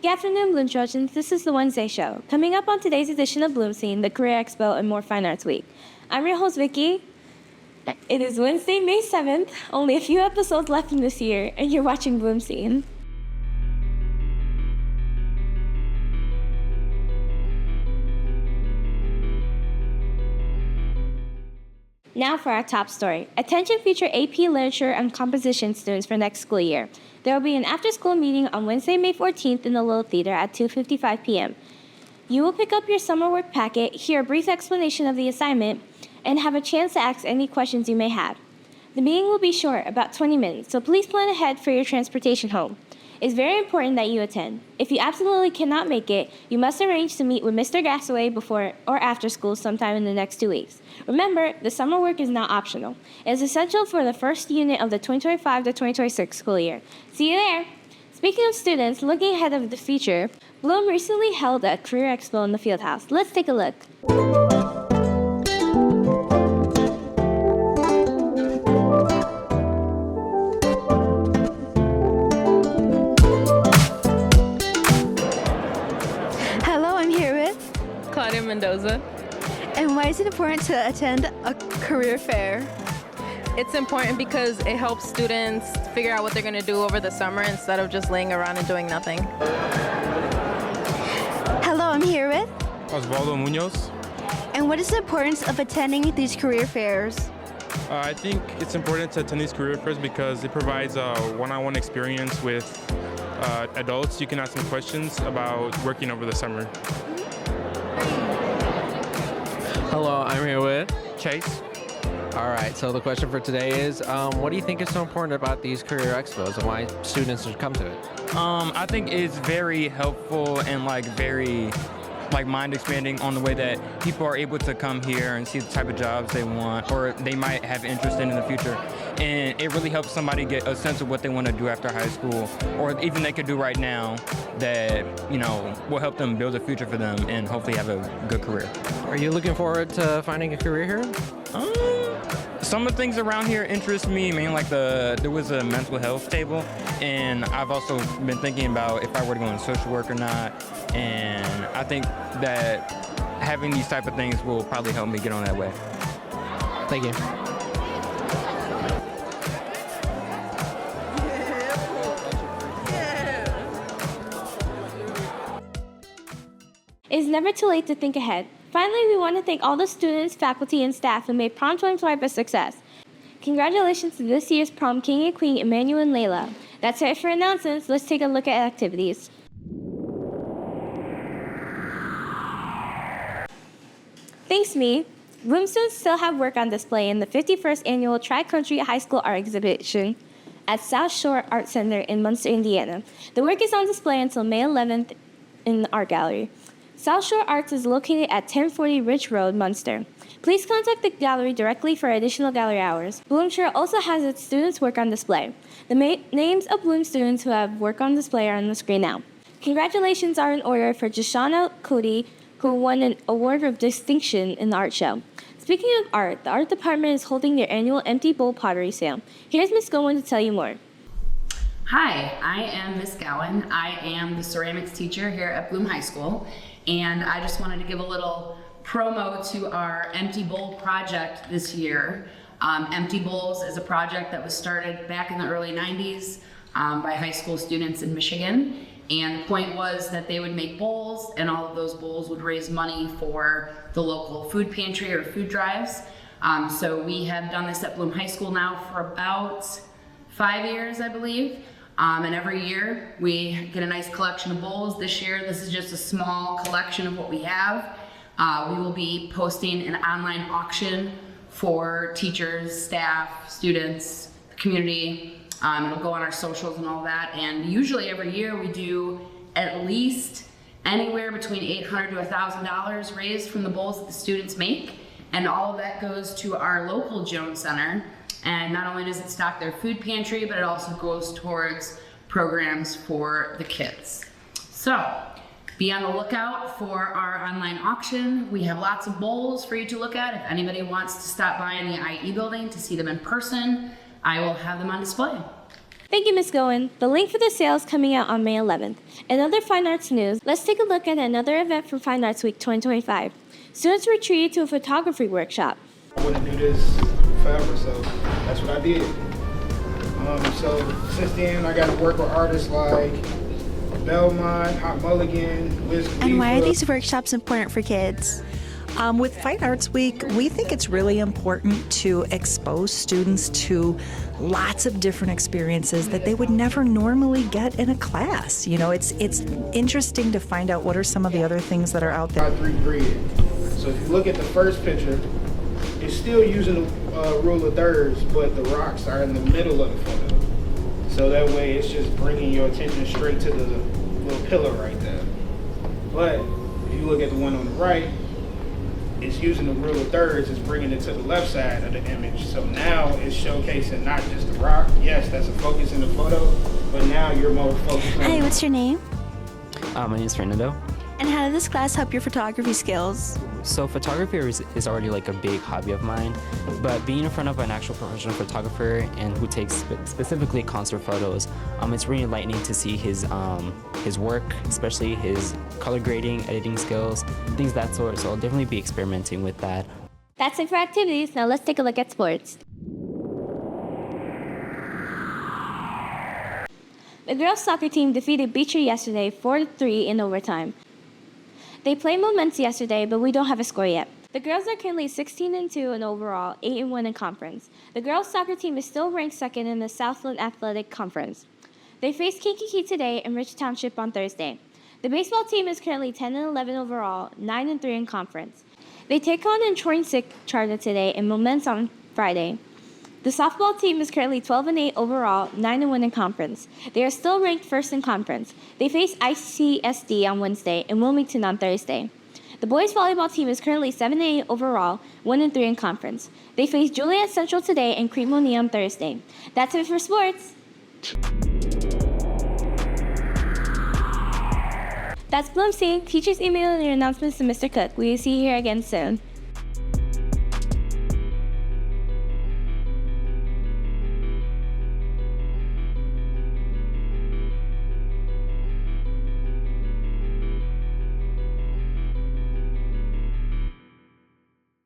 Good afternoon, Bloom Trojans. This is the Wednesday show. Coming up on today's edition of BloomScene, the Career Expo and More Fine Arts Week. I'm your host, Vicky. It is Wednesday, May 7th, only a few episodes left in this year, and you're watching BloomScene. Now for our top story. Attention future AP Literature and Composition students for next school year. There will be an after-school meeting on Wednesday, May 14th in the Little Theater at 2:55 p.m. You will pick up your summer work packet, hear a brief explanation of the assignment, and have a chance to ask any questions you may have. The meeting will be short, about 20 minutes, so please plan ahead for your transportation home. It's very important that you attend. If you absolutely cannot make it, you must arrange to meet with Mr. Gassaway before or after school sometime in the next 2 weeks. Remember, the summer work is not optional. It is essential for the first unit of the 2025 to 2026 school year. See you there! Speaking of students, looking ahead of the future, Bloom recently held a Career Expo in the Fieldhouse. Let's take a look. Mendoza. And why is it important to attend a career fair? It's important because it helps students figure out what they're going to do over the summer instead of just laying around and doing nothing. Hello, I'm here with Osvaldo Munoz. And what is the importance of attending these career fairs? I think it's important to attend these career fairs because it provides a one-on-one experience with adults. You can ask them questions about working over the summer. Hello, I'm here with Chase. All right, so the question for today is, what do you think is so important about these career expos and why students should come to it? I think it's very helpful and very mind expanding on the way that people are able to come here and see the type of jobs they want or they might have interest in the future. And it really helps somebody get a sense of what they want to do after high school, or even they could do right now that, will help them build a future for them and hopefully have a good career. Are you looking forward to finding a career here? Some of the things around here interest me. I mean, there was a mental health table, and I've also been thinking about if I were to go into social work or not. And I think that having these type of things will probably help me get on that way. Thank you. It is never too late to think ahead. Finally, we want to thank all the students, faculty, and staff who made Prom 2025 a success. Congratulations to this year's prom king and queen, Emmanuel and Layla. That's it for announcements. Let's take a look at activities. Thanks, me. Bloom students still have work on display in the 51st Annual Tri-Country High School Art Exhibition at South Shore Art Center in Munster, Indiana. The work is on display until May 11th in the Art Gallery. South Shore Arts is located at 1040 Ridge Road, Munster. Please contact the gallery directly for additional gallery hours. Bloomshire also has its students' work on display. The names of Bloom students who have work on display are on the screen now. Congratulations are in order for Jashana Cody, who won an award of distinction in the art show. Speaking of art, the art department is holding their annual empty bowl pottery sale. Here's Ms. Gowen to tell you more. Hi, I am Ms. Gowen. I am the ceramics teacher here at Bloom High School. And I just wanted to give a little promo to our Empty Bowl project this year. Empty Bowls is a project that was started back in the early 90s by high school students in Michigan. And the point was that they would make bowls, and all of those bowls would raise money for the local food pantry or food drives. So we have done this at Bloom High School now for about 5 years, I believe. And every year we get a nice collection of bowls. This year, this is just a small collection of what we have. We will be posting an online auction for teachers, staff, students, the community. It'll go on our socials and all that. And usually every year we do at least anywhere between $800 to $1,000 raised from the bowls that the students make. And all of that goes to our local Jones Center. And not only does it stock their food pantry, but it also goes towards programs for the kids. So be on the lookout for our online auction. We have lots of bowls for you to look at. If anybody wants to stop by in the IE building to see them in person, I will have them on display. Thank you, Ms. Goen. The link for the sale is coming out on May 11th. In other fine arts news, let's take a look at another event from Fine Arts Week 2025. Students were treated to a photography workshop. I wouldn't do this forever, so that's what I did. So since then, I got to work with artists like Belmont, Hot Mulligan, Wiz Khalifa. And why are these workshops important for kids? With Fine Arts Week, we think it's really important to expose students to lots of different experiences that they would never normally get in a class. You know, it's interesting to find out what are some of the other things that are out there. 3 grid. So if you look at the first picture, it's still using the rule of thirds, but the rocks are in the middle of the photo. So that way it's just bringing your attention straight to the little pillar right there. But if you look at the one on the right, it's using the rule of thirds, it's bringing it to the left side of the image. So now it's showcasing not just the rock. Yes, that's a focus in the photo, but now you're more focused on. Hey, what's your name? My name is Fernando. And how did this class help your photography skills? So photography is already like a big hobby of mine, but being in front of an actual professional photographer and who takes specifically concert photos, it's really enlightening to see his work, especially his color grading, editing skills, things of that sort. So I'll definitely be experimenting with that. That's it for activities. Now let's take a look at sports. The girls' soccer team defeated Beecher yesterday 4-3 in overtime. They played Moments yesterday, but we don't have a score yet. The girls are currently 16-2 in overall, 8-1 in conference. The girls' soccer team is still ranked second in the Southland Athletic Conference. They face Kankakee today and Rich Township on Thursday. The baseball team is currently 10-11 overall, 9-3 in conference. They take on and Troy-Sick Charter today and Moments on Friday. The softball team is currently 12-8 overall, 9-1 in conference. They are still ranked first in conference. They face ICSD on Wednesday and Wilmington on Thursday. The boys volleyball team is currently 7-8 overall, 1-3 in conference. They face Juliet Central today and Cremoni on Thursday. That's it for sports. That's BloomScene. Teachers email your announcements to Mr. Cook. We will see you here again soon.